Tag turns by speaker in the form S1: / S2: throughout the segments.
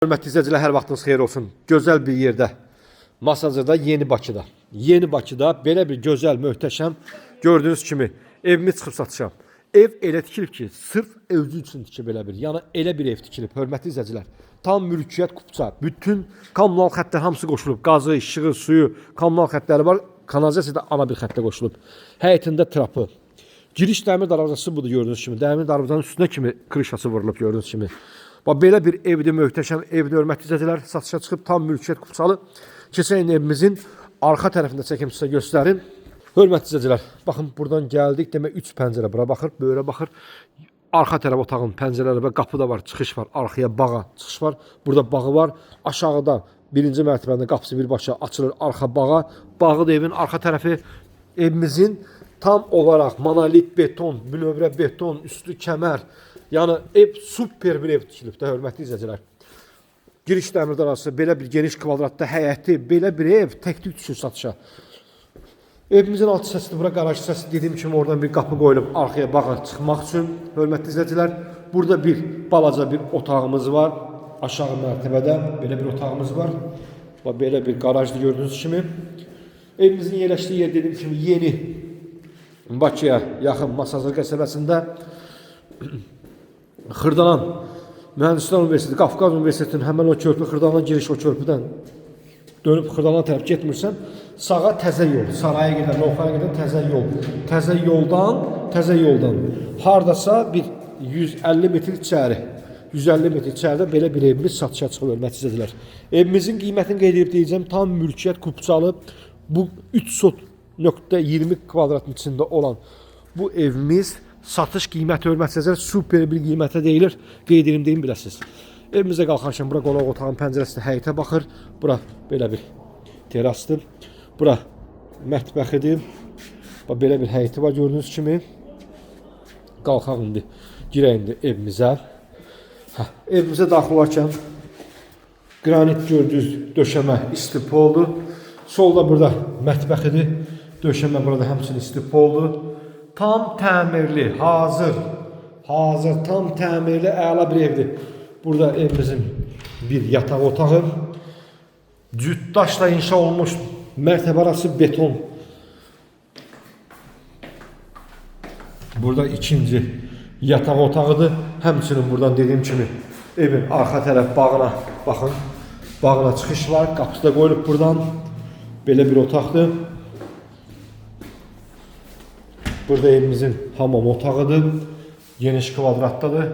S1: Hörmətli izləyicilər, hər vaxtınız xeyir olsun. Gözəl bir yerdə, Masazırda, Yeni Bakıda. Yeni Bakıda belə bir gözəl, möhtəşəm, gördüyünüz kimi evimi çıxıb satışam. Ev elə tikilib ki, sırf özü üçün tikilib belə bir. Yəni elə bir ev tikilib, hörmətli izləyicilər. Tam mülkiyyət kupça, bütün kommunal xəttlər hamısı qoşulub. Qazı, işığı, suyu, kommunal xəttləri var. Kanalizasiya da ana bir xəttə qoşulub. Həyətində trapı. Giriş dəmir darvazası budur gördüyünüz kimi. Dəmir darvazanın üstünə kimi krişası vurulub gördüyünüz kimi. Belə bir evdir, möhtəşəm evdir, hörmətli izləyicilər. Satışa çıxıb tam mülkiyyət kupçalı. Keçən evimizin arxa tərəfində çəkim sizə göstərim. Hörmətli izləyicilər, baxın buradan gəldik. Demək 3 pəncərə bura baxır, böyrə baxır. Arxa tərəf otağın pəncərələri və qapı da var, çıxış var. Arxaya bağa çıxış var. Burada bağı var. Aşağıda birinci mərtəbəndə qapısı birbaşa açılır, arxa bağa. Bağı da evin arxa tərəfi. Evimizin tam olaraq monolit beton, bünövrə beton, üstü kəmər. Yəni ev super bir ev tikilib də, hörmətli izləyicilər. Giriş dəmir darvazası, belə bir geniş kvadratda həyəti, belə bir ev tək-tük düşür satışa. Evimizin alt hissəsində bura qaraj hissəsi, dediyim kimi oradan bir qapı qoyulub arxaya bağa çıxmaq üçün, hörmətli izləyicilər. Burada bir balaca bir otağımız var. Aşağı mərtəbədə belə bir otağımız var. Belə bir qarajdır gördüyünüz kimi. Evimizin yerləşdiyi yer dediyim kimi Yeni Bakıya yaxın Masazır qəsəbəsində. Xırdalan Mühəndislər Universiteti, Qafqaz Universitetinin həmən o körpü, Xırdalan giriş o körpüdən dönüb Xırdalan tərəf getmirsən, sağa təzə yol, saraya gedən, Novxaya gedən təzə yoldan hardasa bir 150 metr içəri, 150 metr içəridə belə bir evimiz satışa çıxır, hörmətli izləyicilər. Evimizin qiymətini qeyd edib deyəcəm, tam mülkiyyət kupçalı, bu 3.20 kvadratın içində olan bu evimiz satış qiyməti, hörmətli izləyicilər, super bir qiymətə deyilir. Qeyd edim deyim biləsiniz. Evimizə qalxarkən bura qonaq otağın pəncərəsində həyətə baxır. Bura belə bir terasdır. Bura mətbəxidir. Belə bir həyəti var gördüyünüz kimi. Qalxaq indi, girək indi evimizə. Evimizə daxil olarkən qranit gördüyünüz döşəmə istipoldur. Solda burada mətbəxidir. Döşəmə burada həmçinin istipoldur. Tam təmirli, hazır, tam təmirli, əla bir evdir. Burada evimizin bir yataq otağı, cütdaşla inşa olmuş mərtəbə arası beton. Burada ikinci yataq otağıdır. Həmçinin buradan dediyim kimi evin arxa tərəf bağına, baxın, bağına çıxış var. Qapısı da qoyulub buradan. Belə bir otaqdır. Burada evimizin hamam otağıdır. Geniş kvadratdadır.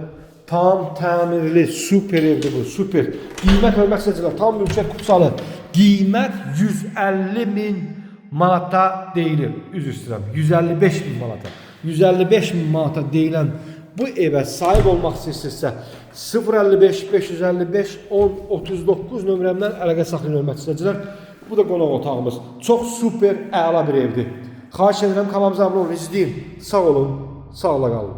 S1: Tam təmirli, super evdir bu, super. Qiymət, hörmətli izləyicilər, tam mülkiyyət kupçalı. Qiymət 150.000 manata deyilir. Üzr istəyirəm, 155.000 manata. 155.000 manata deyilən bu evə sahib olmaq istəyirsə 055 555 10 39 nömrəmdən əlaqə saxlayın, hörmətli izləyicilər. Bu da qonaq otağımız. Çox super, əla bir evdir. Xahiş edirəm, kanalımıza abunə olun, izləyin. Sağ olun, sağla qalın.